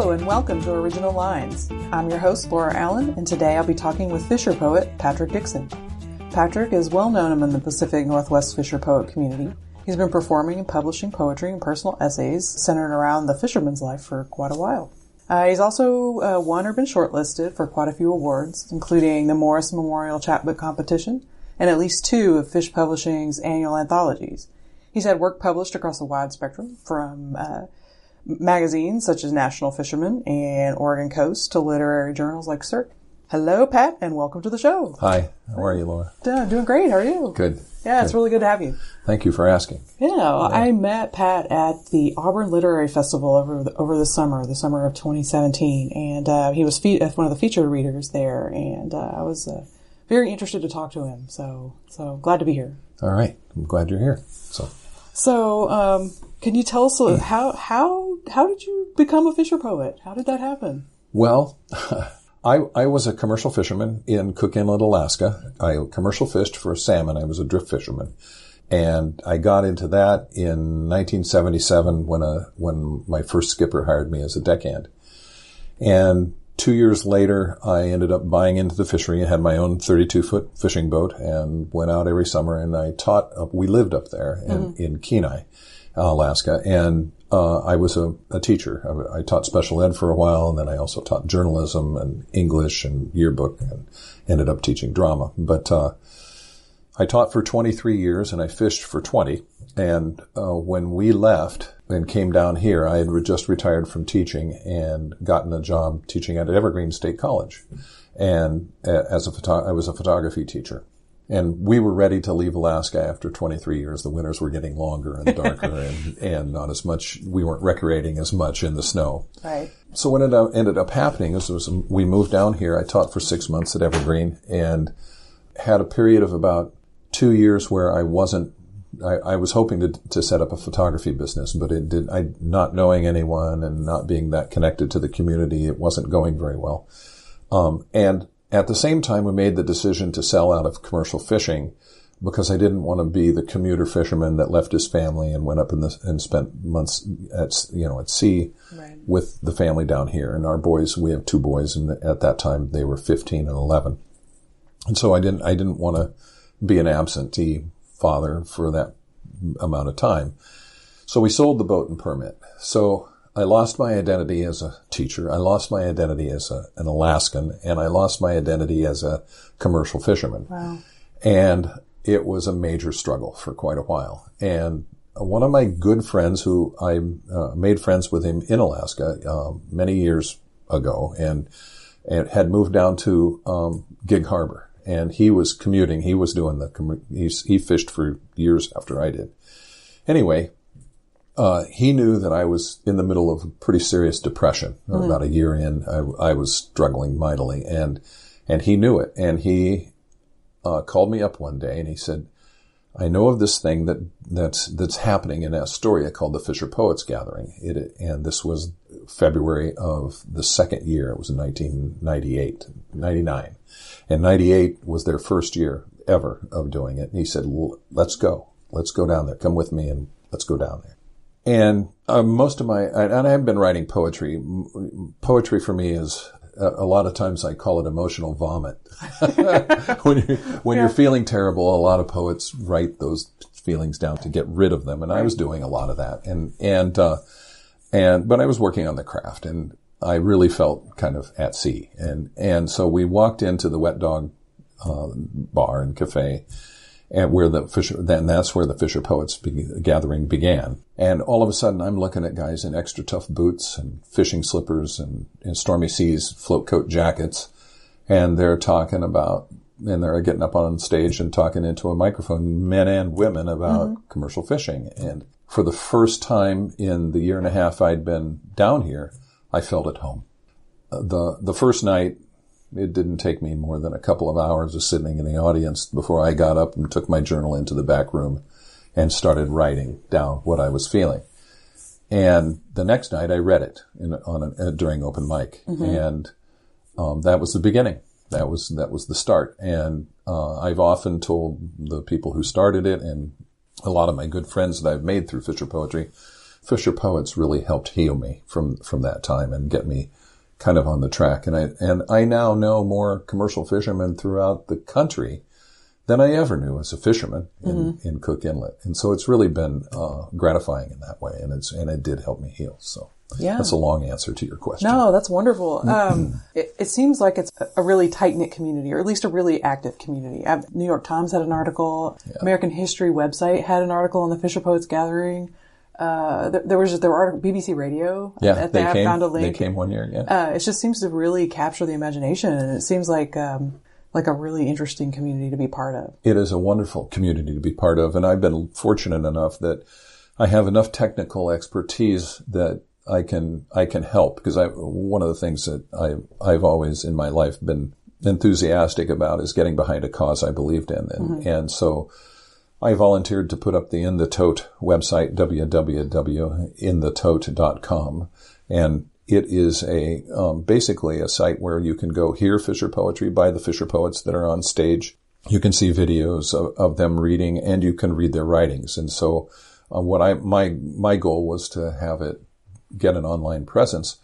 Hello and welcome to Original Lines. I'm your host, Laura Allen, and today I'll be talking with Fisher poet Patrick Dixon. Patrick is well known among the Pacific Northwest Fisher poet community. He's been performing and publishing poetry and personal essays centered around the fisherman's life for quite a while. He's also won or been shortlisted for quite a few awards, including the Morris Memorial Chapbook Competition and at least 2 of Fish Publishing's annual anthologies. He's had work published across a wide spectrum, from magazines such as National Fisherman and Oregon Coast to literary journals like Cirque. Hello, Pat, and welcome to the show. Hi. How are you, Laura? Doing great. How are you? Good. Yeah, it's really good to have you. Thank you for asking. Yeah, I met Pat at the Auburn Literary Festival over the summer of 2017, and he was one of the featured readers there, and I was very interested to talk to him. So glad to be here. All right, I'm glad you're here. So, can you tell us how did you become a fisher poet? How did that happen? Well, I was a commercial fisherman in Cook Inlet, Alaska. I commercial fished for salmon. I was a drift fisherman. And I got into that in 1977 when my first skipper hired me as a deckhand. And 2 years later, I ended up buying into the fishery and had my own 32-foot fishing boat and went out every summer. And I taught, we lived up there in Kenai, Alaska. And I was a teacher. I taught special ed for a while, and then I also taught journalism and English and yearbook and ended up teaching drama. But I taught for 23 years, and I fished for 20. And when we left and came down here, I had just retired from teaching and gotten a job teaching at Evergreen State College. And I was a photography teacher. And we were ready to leave Alaska after 23 years. The winters were getting longer and darker and not as much, we weren't recreating as much in the snow. Right. So what ended up happening we moved down here. I taught for 6 months at Evergreen and had a period of about 2 years where I was hoping to set up a photography business, but not knowing anyone and not being that connected to the community, it wasn't going very well. And at the same time, we made the decision to sell out of commercial fishing because I didn't want to be the commuter fisherman that left his family and went up and spent months at sea with the family down here. And our boys, we have 2 boys, and at that time they were 15 and 11. And so I didn't want to be an absentee father for that amount of time. So we sold the boat and permit. So I lost my identity as a teacher. I lost my identity as an Alaskan, and I lost my identity as a commercial fisherman. Wow. And it was a major struggle for quite a while. And one of my good friends who I made friends with him in Alaska many years ago and had moved down to Gig Harbor. And he was commuting. He was doing he fished for years after I did. Anyway, he knew that I was in the middle of a pretty serious depression. Mm-hmm. About a year in, I was struggling mightily, and he knew it. And he called me up one day, and he said, "I know of this thing that's happening in Astoria called the Fisher Poets Gathering." And this was February of the second year. It was in 99. And 98 was their first year ever of doing it. And he said, "Well, let's go down there. Come with me and let's go down there." And most of and I've been writing poetry. Poetry for me is, a lot of times I call it emotional vomit. When you're feeling terrible, a lot of poets write those feelings down to get rid of them. And I was doing a lot of that. But I was working on the craft, and I really felt kind of at sea. And so we walked into the Wet Dog bar and cafe, and that's where the Fisher Poets Gathering began. And all of a sudden, I'm looking at guys in extra tough boots and fishing slippers and in stormy seas float coat jackets, and they're talking about, and they're getting up on stage and talking into a microphone, men and women, about commercial fishing. And for the first time in the year and a half I'd been down here, I felt at home. The first night, it didn't take me more than a couple of hours of sitting in the audience before I got up and took my journal into the back room and started writing down what I was feeling. And the next night I read it during open mic. Mm-hmm. And that was the beginning. That was the start. And I've often told the people who started it, and a lot of my good friends that I've made through Fisher Poetry, Fisher Poets really helped heal me from that time and get me kind of on the track. And I now know more commercial fishermen throughout the country than I ever knew as a fisherman in Cook Inlet. And so it's really been gratifying in that way, and it did help me heal. So that's a long answer to your question. No, that's wonderful. It seems like it's a really tight-knit community, or at least a really active community. New York Times had an article. Yeah. American History website had an article on the Fisher Poets Gathering. There were BBC Radio. Yeah, found a link. They came one year. Yeah, it just seems to really capture the imagination, and it seems like a really interesting community to be part of. It is a wonderful community to be part of, and I've been fortunate enough that I have enough technical expertise that I can help, because one of the things that I've always in my life been enthusiastic about is getting behind a cause I believed in, and so I volunteered to put up the In the Tote website, www.inthetote.com, and it is basically a site where you can go hear Fisher poetry by the Fisher poets that are on stage. You can see videos of them reading, and you can read their writings. And so, my goal was to have it get an online presence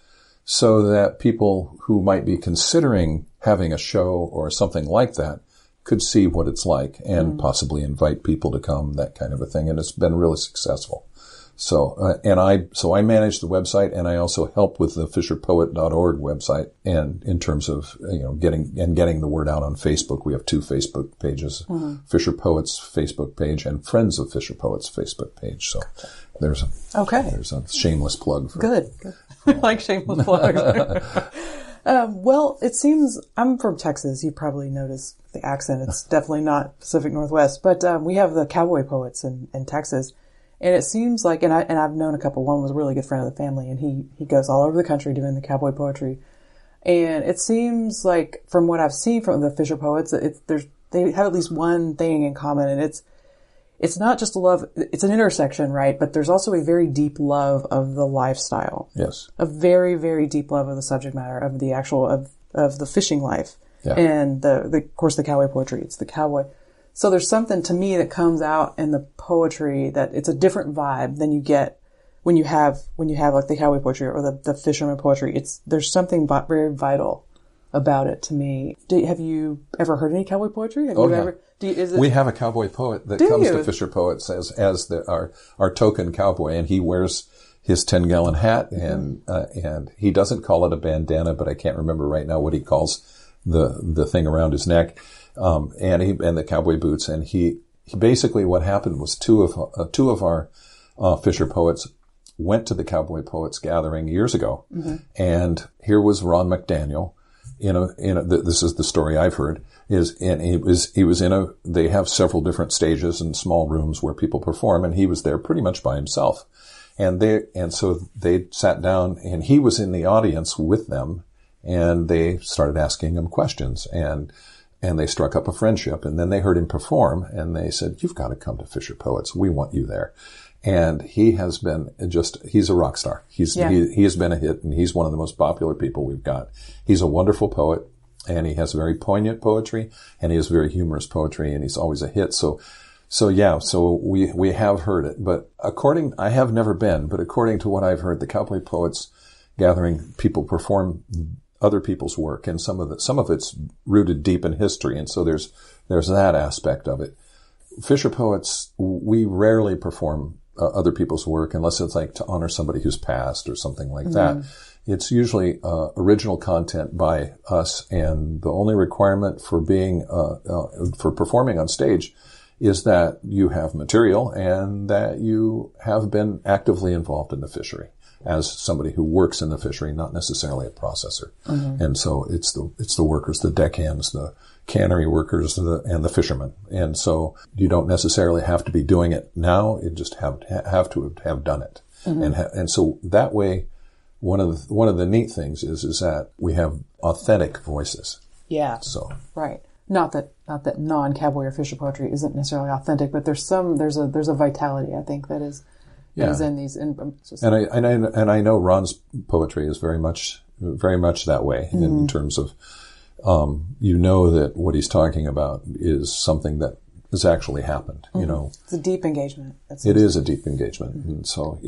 so that people who might be considering having a show or something like that could see what it's like and possibly invite people to come, that kind of a thing. And it's been really successful. So, I manage the website, and I also help with the fisherpoet.org website. And in terms of, getting the word out on Facebook, we have 2 Facebook pages, Fisher Poets Facebook page and Friends of Fisher Poets Facebook page. So there's a shameless plug for Good. I like shameless plugs. Well, it seems, I'm from Texas. You probably noticed the accent. It's definitely not Pacific Northwest, but we have the Cowboy Poets in Texas. And it seems like, and I've known a couple. One was a really good friend of the family, and he goes all over the country doing the Cowboy Poetry. And it seems like, from what I've seen from the Fisher Poets, they have at least one thing in common, and it's not just a love. It's an intersection, right? But there's also a very deep love of the lifestyle. Yes, a very, very deep love of the subject matter of the actual of the fishing life, and of course the Cowboy Poetry. It's the cowboy. So there's something to me that comes out in the poetry that it's a different vibe than you get when you have like the Cowboy Poetry or the fisherman poetry. There's something very vital about it to me. Have you ever heard any Cowboy Poetry? We have a cowboy poet that comes to Fisher Poets as our token cowboy, and he wears his 10-gallon hat, and he doesn't call it a bandana, but I can't remember right now what he calls the thing around his neck. And the cowboy boots, and he basically, what happened was two of our Fisher Poets went to the Cowboy Poets Gathering years ago, and here was Ron McDaniel. This is the story I've heard. They have several different stages and small rooms where people perform, and he was there pretty much by himself, and so they sat down, and he was in the audience with them, and they started asking him questions, and they struck up a friendship, and then they heard him perform, and they said, "You've got to come to Fisher Poets. We want you there." And he has been he's a rock star. He has been a hit, and he's one of the most popular people we've got. He's a wonderful poet, and he has very poignant poetry, and he has very humorous poetry, and he's always a hit. So we have heard it, but I have never been, but according to what I've heard, the Cowboy Poets Gathering, people perform other people's work, and some of it's rooted deep in history, and so there's that aspect of it. Fisher Poets, we rarely perform other people's work unless it's like to honor somebody who's passed or something like that. It's usually original content by us, and the only requirement for for performing on stage is that you have material and that you have been actively involved in the fishery as somebody who works in the fishery, not necessarily a processor. And so it's the workers, the deckhands, the cannery workers, and the fishermen. And so you don't necessarily have to be doing it now. You just have to have done it. And so that way, one of the neat things is that we have authentic voices. Yeah. So right. Not that non-cowboy or fisher poetry isn't necessarily authentic, but there's a vitality, I think, that is in these. And I know Ron's poetry is very much that way in terms of, that what he's talking about is something that has actually happened. It's a deep engagement. It is a deep engagement, and so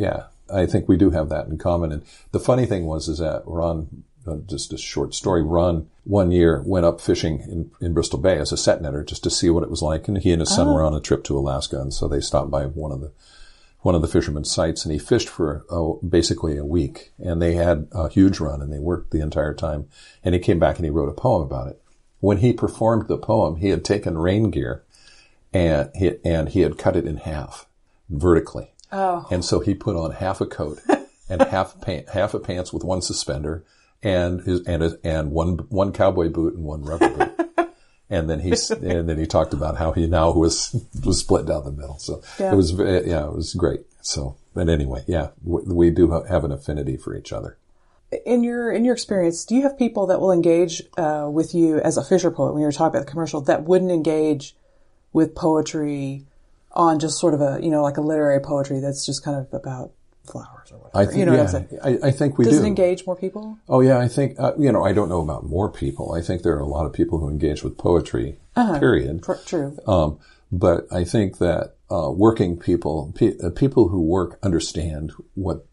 I think we do have that in common. And the funny thing is that Ron, just a short story, Ron one year went up fishing in Bristol Bay as a set netter just to see what it was like. And he and his son were on a trip to Alaska. And so they stopped by one of the fishermen's sites, and he fished for basically a week. And they had a huge run, and they worked the entire time. And he came back and he wrote a poem about it. When he performed the poem, he had taken rain gear and he had cut it in half vertically. Oh. And so he put on half a coat and half a pants with one suspender and one cowboy boot and one rubber boot. And then he talked about how he now was split down the middle. So it was great. So, but anyway, we do have an affinity for each other. In your experience, do you have people that will engage with you as a fisher poet when you're talking about the commercial that wouldn't engage with poetry on just sort of like a literary poetry that's just kind of about flowers or whatever? I think, what I'm saying? I think we do. Does it engage more people? Oh yeah, I think, I don't know about more people. I think there are a lot of people who engage with poetry, period. True. But I think that working people, people who work understand what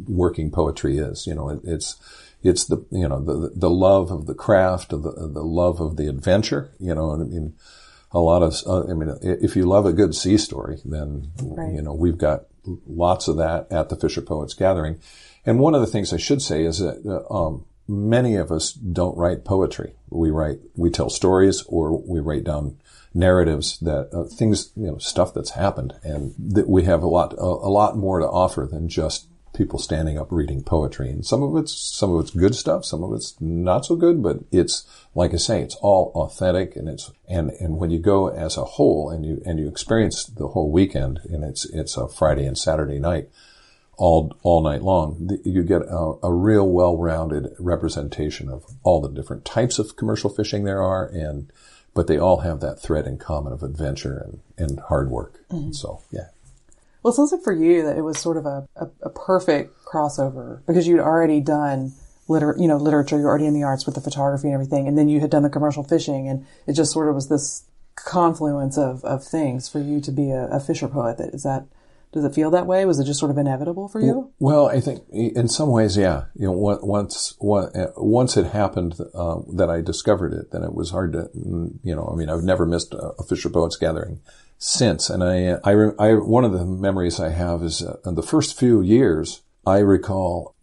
working poetry is. It's the love of the craft, of the love of the adventure. A lot of, if you love a good sea story, then, we've got lots of that at the Fisher Poets Gathering. And one of the things I should say is that, many of us don't write poetry. We tell stories, or we write down narratives that, things, stuff that's happened, and that we have a lot more to offer than just people standing up reading poetry. And some of it's good stuff, some of it's not so good, but it's, like I say, it's all authentic, and and when you go as a whole and you experience the whole weekend, and it's a Friday and Saturday night, all night long, you get a real well-rounded representation of all the different types of commercial fishing there are, but they all have that thread in common of adventure and hard work. Mm-hmm. So, yeah. Well, it sounds like for you that it was sort of a perfect crossover, because you'd already done literature, you're already in the arts with the photography and everything, and then you had done the commercial fishing, and it just sort of was this confluence of things for you to be a fisher poet. Does it feel that way? Was it just sort of inevitable for you? Well, I think in some ways, yeah. Once it happened that I discovered it, then it was hard to, I've never missed a Fisher Poets Gathering since. And I one of the memories I have is in the first few years, I recall,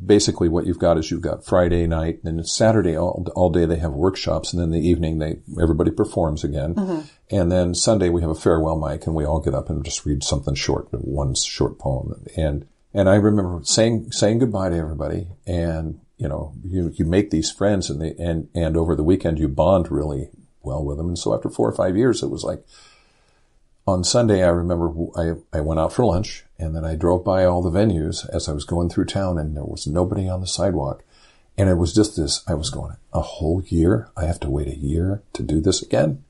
basically what you've got Friday night, and it's Saturday all day they have workshops, and then the evening everybody performs again. Mm-hmm. And then Sunday we have a farewell mic, and we all get up and just read something short, one short poem. And I remember saying goodbye to everybody, and, you make these friends, and over the weekend you bond really well with them. And so after 4 or 5 years, it was like, on Sunday, I remember I went out for lunch, and then I drove by all the venues as I was going through town, and there was nobody on the sidewalk. And it was just this, I was going, a whole year? I have to wait a year to do this again?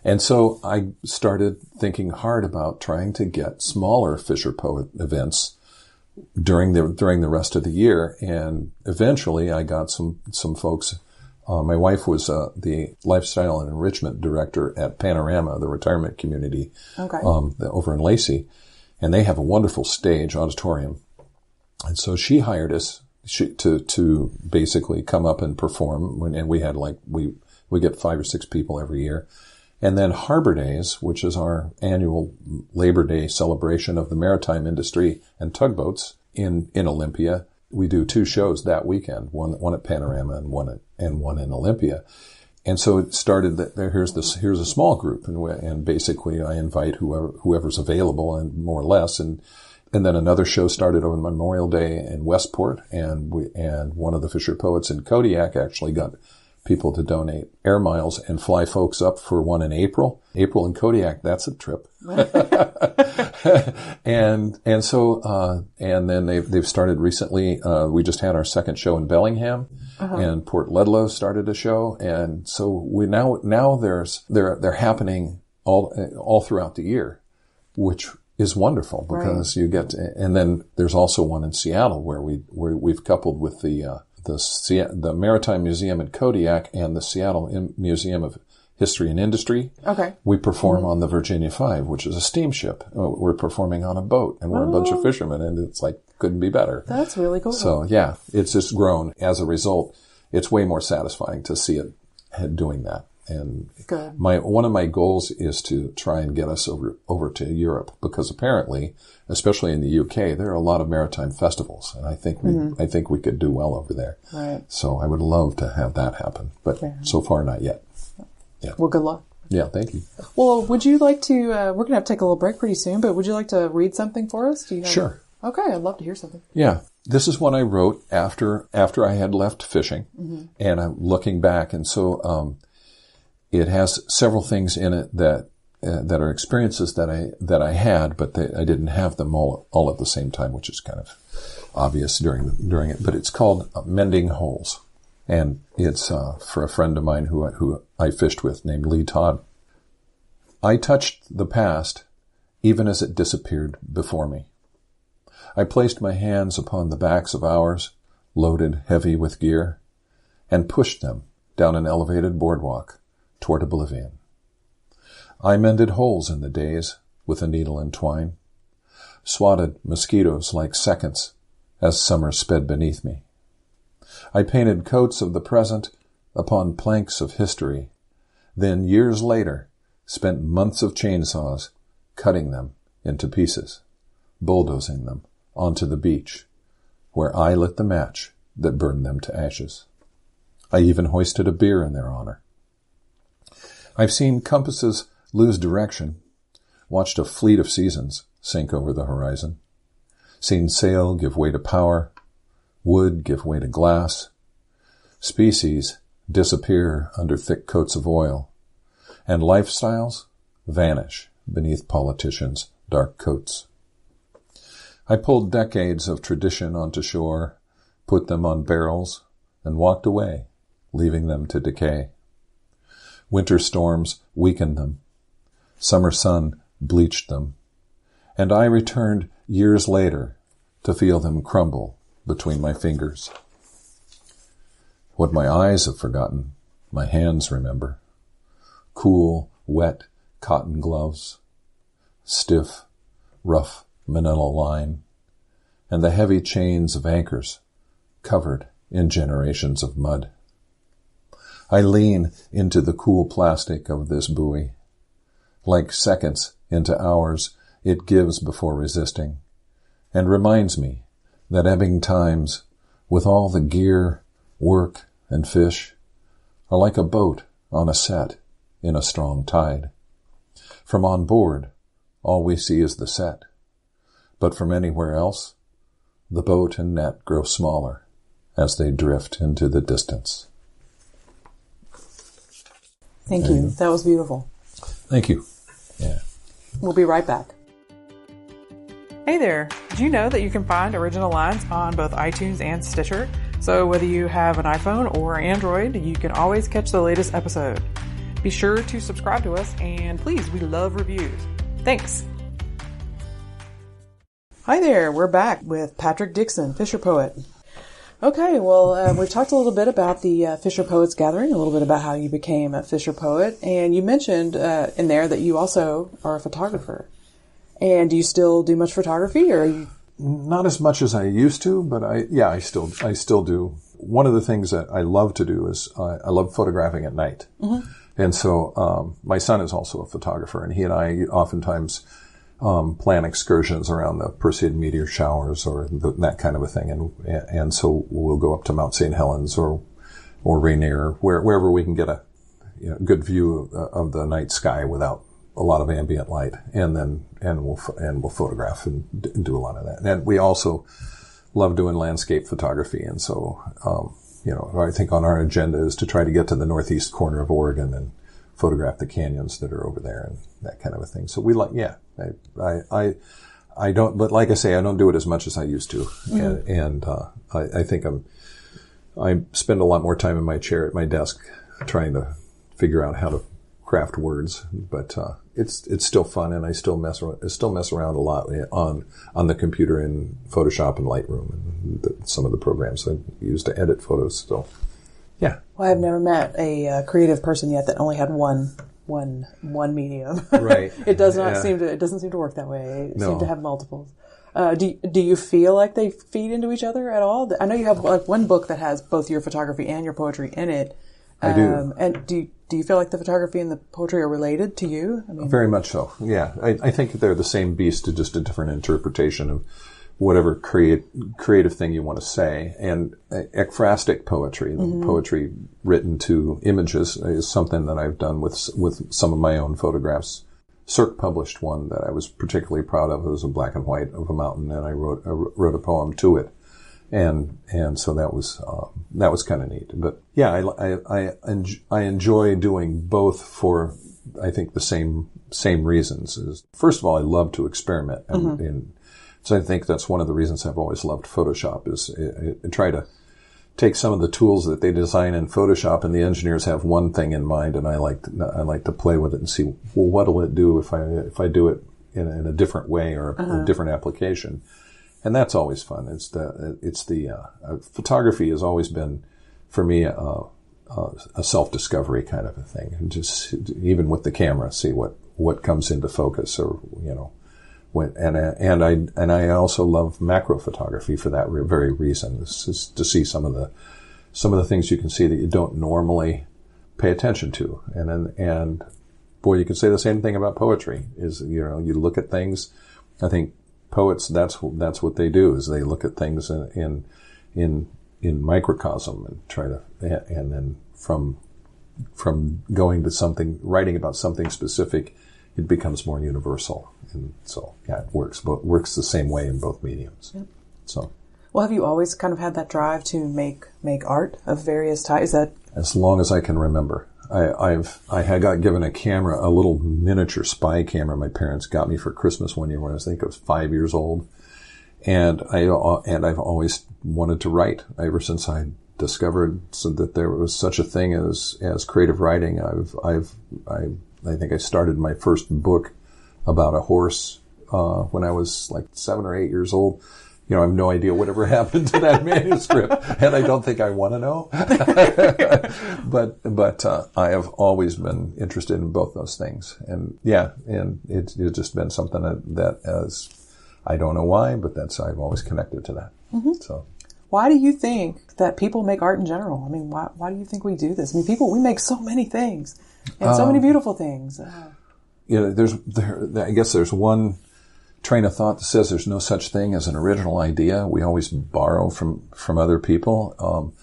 And so I started thinking hard about trying to get smaller Fisher Poet events during the rest of the year. And eventually I got some folks. My wife was the lifestyle and enrichment director at Panorama, the retirement community, over in Lacey, and they have a wonderful stage auditorium. And so she hired us to basically come up and perform. And we had we get 5 or 6 people every year. And then Harbor Days, which is our annual Labor Day celebration of the maritime industry and tugboats in Olympia. We do 2 shows that weekend, one at Panorama and one in Olympia. And so it started that here's a small group, and basically I invite whoever's available, and more or less, and then another show started on Memorial Day in Westport, and one of the Fisher Poets in Kodiak actually got people to donate air miles and fly folks up for one in April. April in Kodiak, that's a trip. and then they've started recently. We just had our second show in Bellingham, and Port Ludlow started a show, and so we now they're happening all throughout the year, which is wonderful because you get to, and then there's also one in Seattle where we've coupled with the Maritime Museum in Kodiak and the Seattle Museum of history and industry. Okay. We perform on the Virginia 5, which is a steamship. We're performing on a boat, and we're a bunch of fishermen, and it's like, couldn't be better. That's really cool. So, yeah, it's just grown. As a result, it's way more satisfying to see it doing that. And Good. one of my goals is to try and get us over to Europe, because apparently, especially in the UK, there are a lot of maritime festivals, and I think we could do well over there. Right. So I would love to have that happen, but so far not yet. Yeah. Well, good luck. Yeah, thank you. Well, would you like to? We're going to have to take a little break pretty soon, but would you like to read something for us? Do you have Sure. Okay, I'd love to hear something. Yeah. This is one I wrote after I had left fishing, and I'm looking back, and so it has several things in it that are experiences that I had, but I didn't have them all at the same time, which is kind of obvious during it. But it's called Mending Holes, and it's for a friend of mine who I fished with named Lee Todd. I touched the past even as it disappeared before me. I placed my hands upon the backs of hours, loaded heavy with gear, and pushed them down an elevated boardwalk toward oblivion. I mended holes in the days with a needle and twine, swatted mosquitoes like seconds as summer sped beneath me. I painted coats of the present upon planks of history, then years later spent months of chainsaws cutting them into pieces, bulldozing them onto the beach, where I lit the match that burned them to ashes. I even hoisted a beer in their honor. I've seen compasses lose direction, watched a fleet of seasons sink over the horizon, seen sail give way to power, wood give way to glass, species disappear under thick coats of oil, and lifestyles vanish beneath politicians' dark coats. I pulled decades of tradition onto shore, put them on barrels, and walked away, leaving them to decay. Winter storms weakened them. Summer sun bleached them. And I returned years later to feel them crumble between my fingers. What my eyes have forgotten, my hands remember. Cool, wet cotton gloves, stiff, rough manila line, and the heavy chains of anchors covered in generations of mud. I lean into the cool plastic of this buoy. Like seconds into hours, it gives before resisting, and reminds me that ebbing times, with all the gear, work, and fish, are like a boat on a set in a strong tide. From on board, all we see is the set, but from anywhere else, the boat and net grow smaller as they drift into the distance. Thank you. That was beautiful. Thank you. Yeah. We'll be right back. Hey there. Did you know that you can find Original Lines on both iTunes and Stitcher? So whether you have an iPhone or Android, you can always catch the latest episode. Be sure to subscribe to us, and please, we love reviews. Thanks. Hi there. We're back with Patrick Dixon, Fisher Poet. Okay, well, we've talked a little bit about the Fisher Poets Gathering, a little bit about how you became a Fisher Poet, and you mentioned in there that you also are a photographer. And do you still do much photography, or are you? Not as much as I used to, but I still do. One of the things that I love to do is I love photographing at night. Mm-hmm. And so my son is also a photographer, and he and I oftentimes plan excursions around the Perseid meteor showers or that kind of a thing. And so we'll go up to Mount St. Helens or Rainier, wherever we can get a good view of the night sky without a lot of ambient light, and we'll photograph and do a lot of that. And we also love doing landscape photography, and so I think on our agenda is to try to get to the northeast corner of Oregon and photograph the canyons that are over there and that kind of a thing. So we I don't, but like I say, I don't do it as much as I used to, and I think I spend a lot more time in my chair at my desk trying to figure out how to craft words, but it's still fun, and I still mess around a lot on the computer in Photoshop and Lightroom and some of the programs I use to edit photos. So Yeah. Well, I've never met a creative person yet that only had one medium. Right. It doesn't seem to work that way. It No. seems to have multiples. Do you feel like they feed into each other at all? I know you have like one book that has both your photography and your poetry in it. I do. And do you feel like the photography and the poetry are related to you? I mean, very much so. Yeah. I think they're the same beast, just a different interpretation of whatever creative thing you want to say. And ekphrastic poetry, poetry written to images, is something that I've done with some of my own photographs. Cirque published one that I was particularly proud of. It was a black and white of a mountain, and I wrote a poem to it, and so that was kind of neat. But yeah, I enjoy doing both for, I think, the same reasons. First of all, I love to experiment, and so I think that's one of the reasons I've always loved Photoshop. Is I try to take some of the tools that they design in Photoshop, and the engineers have one thing in mind, and I like to play with it and see, well, what'll it do if I do it in a different way or a different application, and that's always fun. Photography has always been for me a self-discovery kind of a thing, and just even with the camera, see what comes into focus, or and I also love macro photography for that very reason. This is to see some of the things you can see that you don't normally pay attention to. And boy, you could say the same thing about poetry. Is you look at things. I think poets, that's what they do, is they look at things in microcosm and try to, and then from going to something, writing about something specific, it becomes more universal. And so, yeah, it works the same way in both mediums. Yep. So, well, have you always kind of had that drive to make art of various types? Is that as long as I can remember? I had got given a camera, a little miniature spy camera. My parents got me for Christmas one year when I was 5 years old, and I've always wanted to write ever since I discovered that there was such a thing as creative writing. I think I started my first book about a horse when I was like 7 or 8 years old. I have no idea whatever happened to that manuscript, and I don't think I want to know. but I have always been interested in both those things, and it's just been something that as I don't know why, but I've always connected to that. Mm-hmm. So, why do you think that people make art in general? I mean, why do you think we do this? I mean, we make so many things, and so many beautiful things. I guess there's one train of thought that says there's no such thing as an original idea. We always borrow from other people,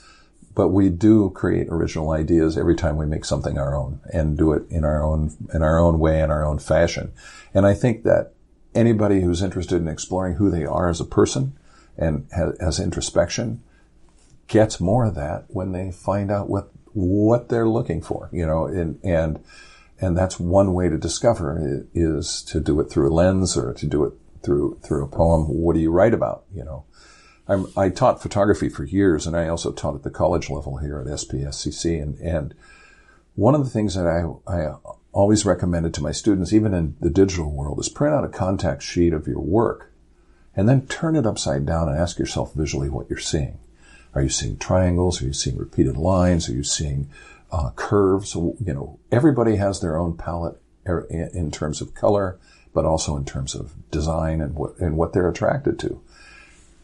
but we do create original ideas every time we make something our own and do it in our own way, in our own fashion. And I think that anybody who's interested in exploring who they are as a person and has introspection gets more of that when they find out what they're looking for, and that's one way to discover is to do it through a lens or to do it through a poem. What do you write about? I taught photography for years, and I also taught at the college level here at SPSCC. And one of the things that I always recommended to my students, even in the digital world, is print out a contact sheet of your work and then turn it upside down and ask yourself visually what you're seeing. Are you seeing triangles? Are you seeing repeated lines? Are you seeing curves? Everybody has their own palette in terms of color, but also in terms of design and what they're attracted to.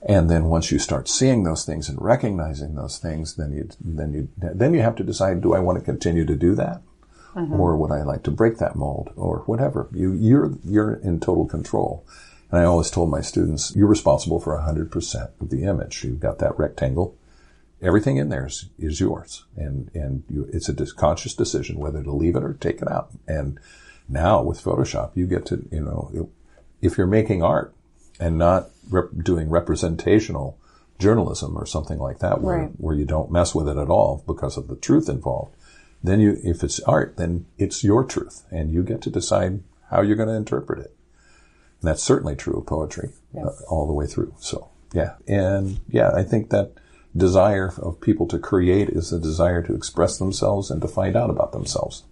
And then once you start seeing those things and recognizing those things, then you have to decide: do I want to continue to do that, or would I like to break that mold, or whatever? You're in total control. And I always told my students, you're responsible for 100% of the image. You've got that rectangle. Everything in there is yours, and it's a conscious decision whether to leave it or take it out. And now with Photoshop, you get to, if you're making art and not doing representational journalism or something like that, where you don't mess with it at all because of the truth involved, then if it's art, then it's your truth, and you get to decide how you're going to interpret it. And that's certainly true of poetry, all the way through. So, I think that desire of people to create is a desire to express themselves and to find out about themselves.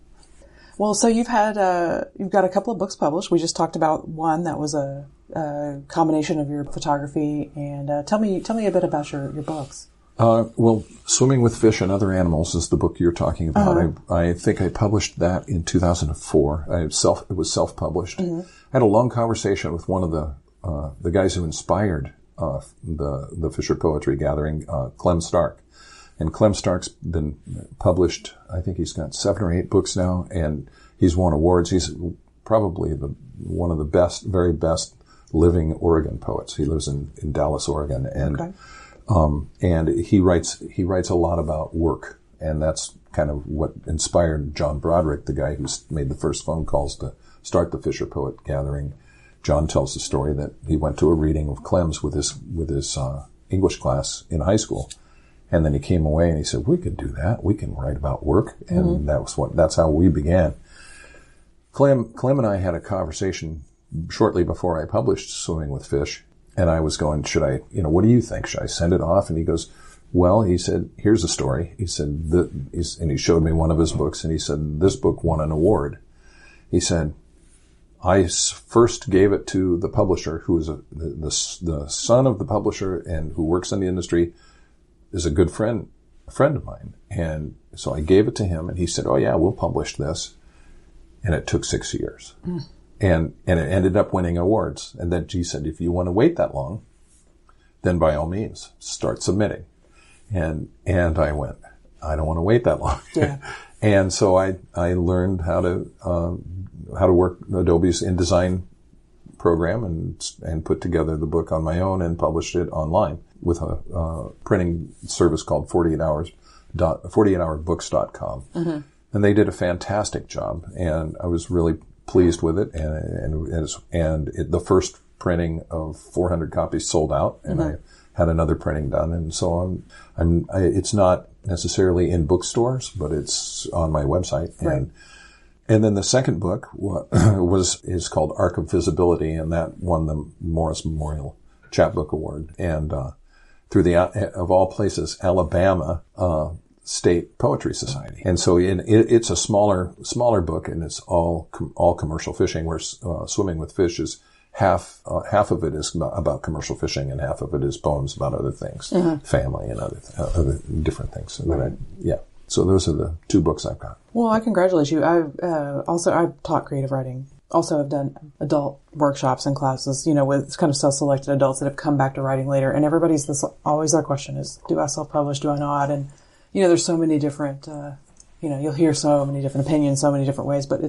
Well, so you've got a couple of books published. We just talked about one that was a combination of your photography, and tell me a bit about your books. Well, Swimming with Fish and Other Animals is the book you're talking about. I think I published that in 2004. It was self-published. I had a long conversation with one of the guys who inspired the Fisher Poetry Gathering, Clem Stark. And Clem Stark's been published, I think he's got 7 or 8 books now, and he's won awards. He's probably one of the very best living Oregon poets. He lives in Dallas, Oregon, and and he writes a lot about work, and that's kind of what inspired John Broderick, the guy who made the first phone calls to start the Fisher Poet Gathering. John tells the story that he went to a reading of Clem's with his English class in high school, and then he came away and he said, "We could do that. We can write about work," and that's how we began. Clem and I had a conversation shortly before I published Swimming with Fish. And I was going, what do you think? Should I send it off? And he goes, well, he said, here's the story. He said, and he showed me one of his books, and he said, this book won an award. He said, I first gave it to the publisher, who is the son of the publisher and who works in the industry, is a good friend of mine. And so I gave it to him, and he said, oh yeah, we'll publish this. And it took 6 years. And it ended up winning awards. And then he said, if you want to wait that long, then by all means, start submitting. And I went, I don't want to wait that long. Yeah. And so I learned how to work Adobe's InDesign program and put together the book on my own and published it online with a printing service called 48hourbooks.com. And they did a fantastic job, and I was really pleased with it, and the first printing of 400 copies sold out, and I had another printing done, and so it's not necessarily in bookstores, but it's on my website, and then the second book is called Arc of Visibility, and that won the Morris Memorial Chapbook Award, and through of all places, Alabama State Poetry Society. And so it's a smaller book, and it's all commercial fishing, where Swimming with Fish is half of it is about commercial fishing and half of it is poems about other things, family and other different things. And so those are the 2 books I've got. Well, I congratulate you. I've taught creative writing. Also, I've done adult workshops and classes, with kind of self-selected adults that have come back to writing later. And always their question is, do I self-publish? Do I not? And there's so many different, you'll hear so many different opinions, so many different ways, but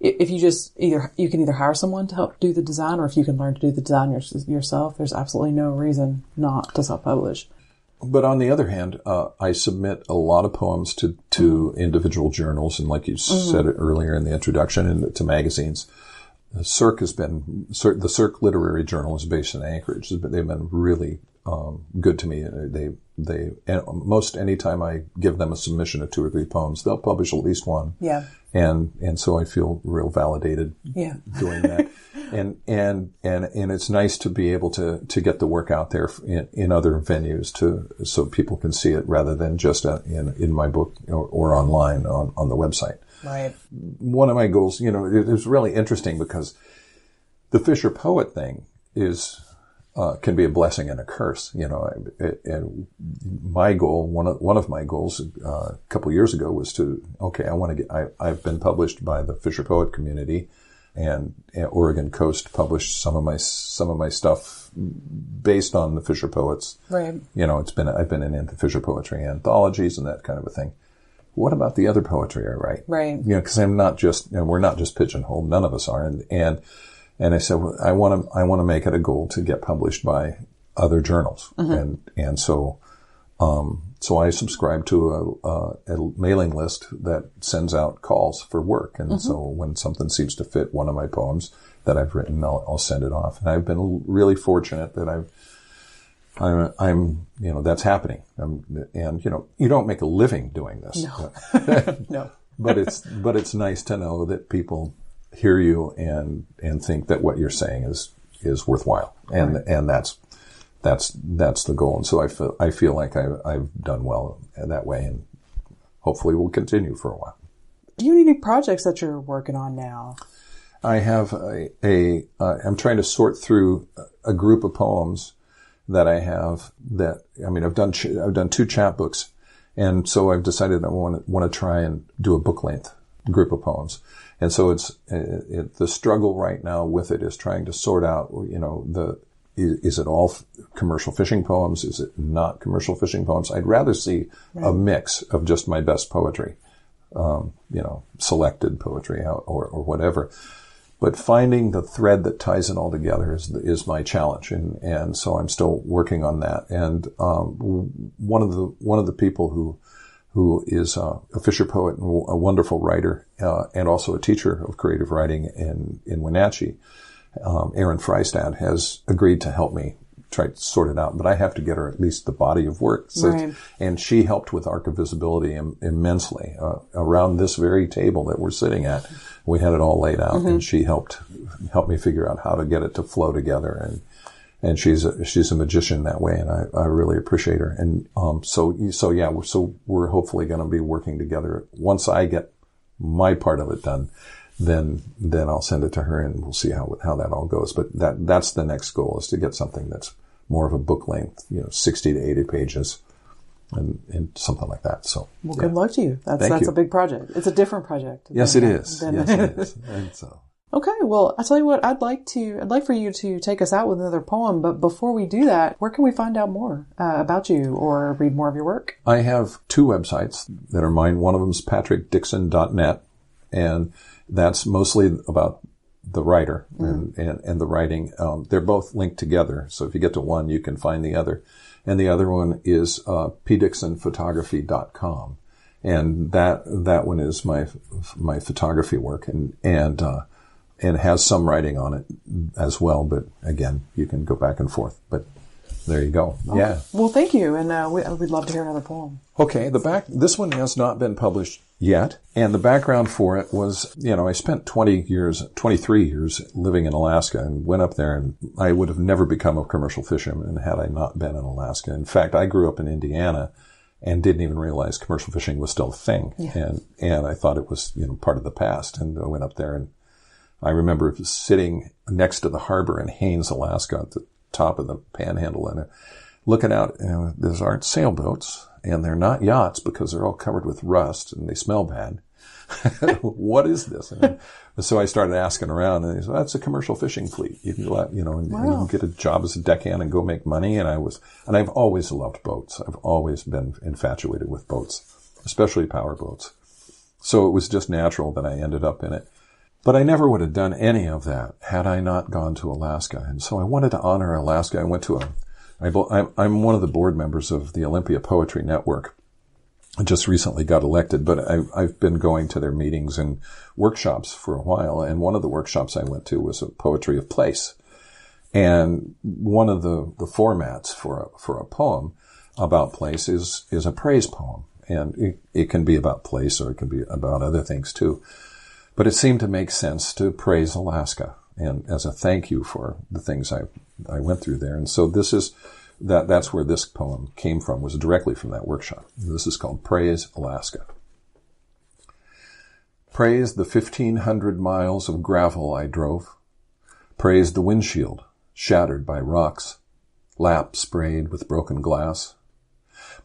if you just you can either hire someone to help do the design, or if you can learn to do the design yourself, there's absolutely no reason not to self-publish. But on the other hand, I submit a lot of poems to individual journals, and like you said earlier in the introduction, and to magazines. The Cirque Literary Journal is based in Anchorage, but they've been really good to me. Anytime I give them a submission of 2 or 3 poems, they'll publish at least one. Yeah. And so I feel real validated doing that. And it's nice to be able to get the work out there in other venues so people can see it rather than just in my book or online on the website. Right. One of my goals, it was really interesting because the Fisher Poet thing can be a blessing and a curse, and my goal, one of my goals, a couple of years ago was I've been published by the Fisher Poet community, and Oregon Coast published some of my stuff based on the Fisher Poets. Right. I've been in the Fisher Poetry anthologies and that kind of a thing. What about the other poetry I write? Right. Because we're not just pigeonholed. None of us are. And I said, well, I want to make it a goal to get published by other journals. And so I subscribe to a mailing list that sends out calls for work. And so when something seems to fit one of my poems that I've written, I'll send it off. And I've been really fortunate that I'm that's happening. And you don't make a living doing this. No. No. But it's nice to know that people hear you and think that what you're saying is worthwhile. And that's the goal. And so I feel like I've done well that way, and hopefully will continue for a while. Do you have any projects that you're working on now? I have I'm trying to sort through a group of poems that I have I've done 2 chapbooks. And so I've decided I want to try and do a book length group of poems. And so the struggle right now with it is trying to sort out, is it all commercial fishing poems? Is it not commercial fishing poems? I'd rather see a mix of just my best poetry, selected poetry or whatever. But finding the thread that ties it all together is my challenge, and so I'm still working on that. And one of the people who is a Fisher poet and a wonderful writer, and also a teacher of creative writing in Wenatchee, Erin Freistad, has agreed to help me try to sort it out. But I have to get her at least the body of work. So, and she helped with archivisibility immensely. Around this very table that we're sitting at, we had it all laid out, and she helped me figure out how to get it to flow together. And she's a magician that way, and I really appreciate her. And so we're hopefully going to be working together. Once I get my part of it done, then I'll send it to her, and we'll see how that all goes. But that's the next goal, is to get something that's more of a book length, 60 to 80 pages, and something like that. So, well, good luck to you. That's a big project. It's a different project. Yes, it is. Yes, it is. And so. Okay, well, I'll tell you what, I'd like for you to take us out with another poem, but before we do that, where can we find out more about you or read more of your work? I have 2 websites that are mine. One of them is patrickdixon.net, and that's mostly about the writer and the writing. They're both linked together, so if you get to one, you can find the other. And the other one is pdixonphotography.com, and that one is my photography work, and has some writing on it as well. But again, you can go back and forth. But there you go. Okay. Yeah. Well, thank you, and we'd love to hear another poem. Okay, this one has not been published yet, and the background for it was, I spent 23 years living in Alaska, and went up there, and I would have never become a commercial fisherman had I not been in Alaska. In fact, I grew up in Indiana and didn't even realize commercial fishing was still a thing, and I thought it was, part of the past. And I went up there, and I remember sitting next to the harbor in Haines, Alaska, at the top of the panhandle, and looking out, these aren't sailboats, and they're not yachts because they're all covered with rust and they smell bad. What is this? And so I started asking around, and they said, that's a commercial fishing fleet. You can go out, and you can get a job as a deckhand and go make money. And I've always loved boats. I've always been infatuated with boats, especially power boats. So it was just natural that I ended up in it. But I never would have done any of that had I not gone to Alaska. And so I wanted to honor Alaska. I went to I'm one of the board members of the Olympia Poetry Network. I just recently got elected, but I've been going to their meetings and workshops for a while. And one of the workshops I went to was a poetry of place. And one of the formats for a poem about place is a praise poem. And it can be about place, or it can be about other things too. But it seemed to make sense to praise Alaska, and as a thank you for the things I went through there. And so that's where this poem came from, was directly from that workshop. This is called Praise Alaska. Praise the 1,500 miles of gravel I drove. Praise the windshield, shattered by rocks, lap sprayed with broken glass.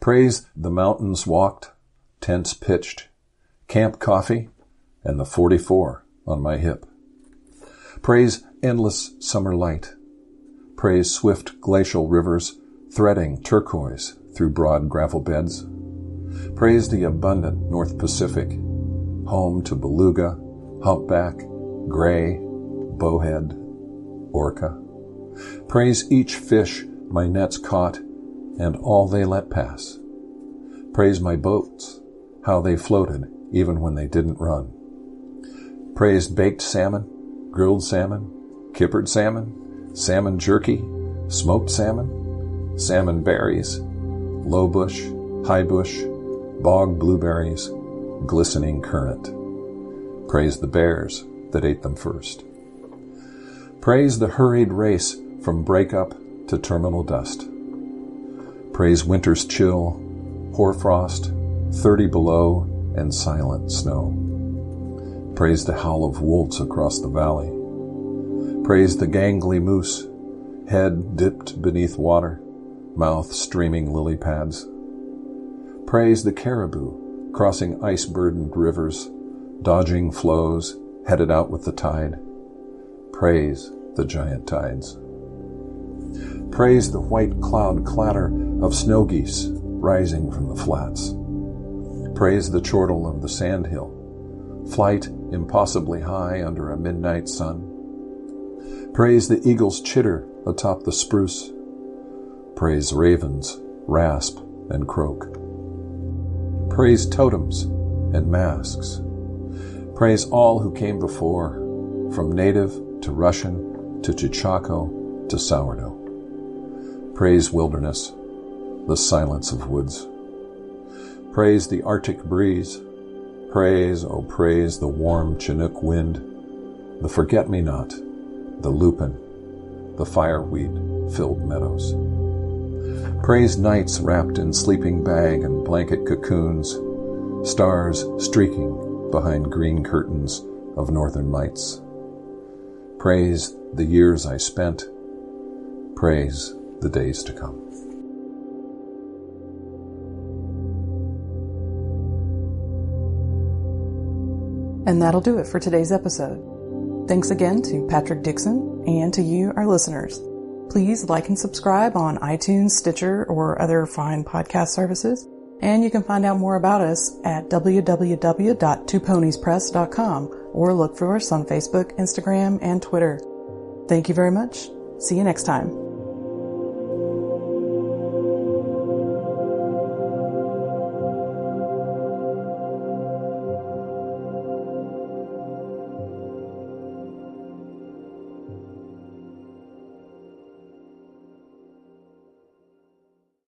Praise the mountains walked, tents pitched, camp coffee, and the 44 on my hip. Praise endless summer light. Praise swift glacial rivers threading turquoise through broad gravel beds. Praise the abundant North Pacific, home to beluga, humpback, gray, bowhead, orca. Praise each fish my nets caught and all they let pass. Praise my boats, how they floated even when they didn't run. Praise baked salmon, grilled salmon, kippered salmon, salmon jerky, smoked salmon, salmon berries, low bush, high bush, bog blueberries, glistening currant. Praise the bears that ate them first. Praise the hurried race from breakup to terminal dust. Praise winter's chill, hoarfrost, 30 below, and silent snow. Praise the howl of wolves across the valley. Praise the gangly moose, head dipped beneath water, mouth streaming lily pads. Praise the caribou, crossing ice-burdened rivers, dodging flows, headed out with the tide. Praise the giant tides. Praise the white cloud clatter of snow geese rising from the flats. Praise the chortle of the sandhill, flight impossibly high under a midnight sun. Praise the eagle's chitter atop the spruce. Praise ravens rasp and croak. Praise totems and masks. Praise all who came before, from native to Russian to Chichaco to sourdough. Praise wilderness, the silence of woods. Praise the Arctic breeze. Praise, oh praise the warm Chinook wind, the forget-me-not, the lupin, the fireweed-filled meadows. Praise nights wrapped in sleeping bag and blanket cocoons, stars streaking behind green curtains of northern lights. Praise the years I spent. Praise the days to come. And that'll do it for today's episode. Thanks again to Patrick Dixon and to you, our listeners. Please like and subscribe on iTunes, Stitcher, or other fine podcast services. And you can find out more about us at www.twoponiespress.com or look for us on Facebook, Instagram, and Twitter. Thank you very much. See you next time.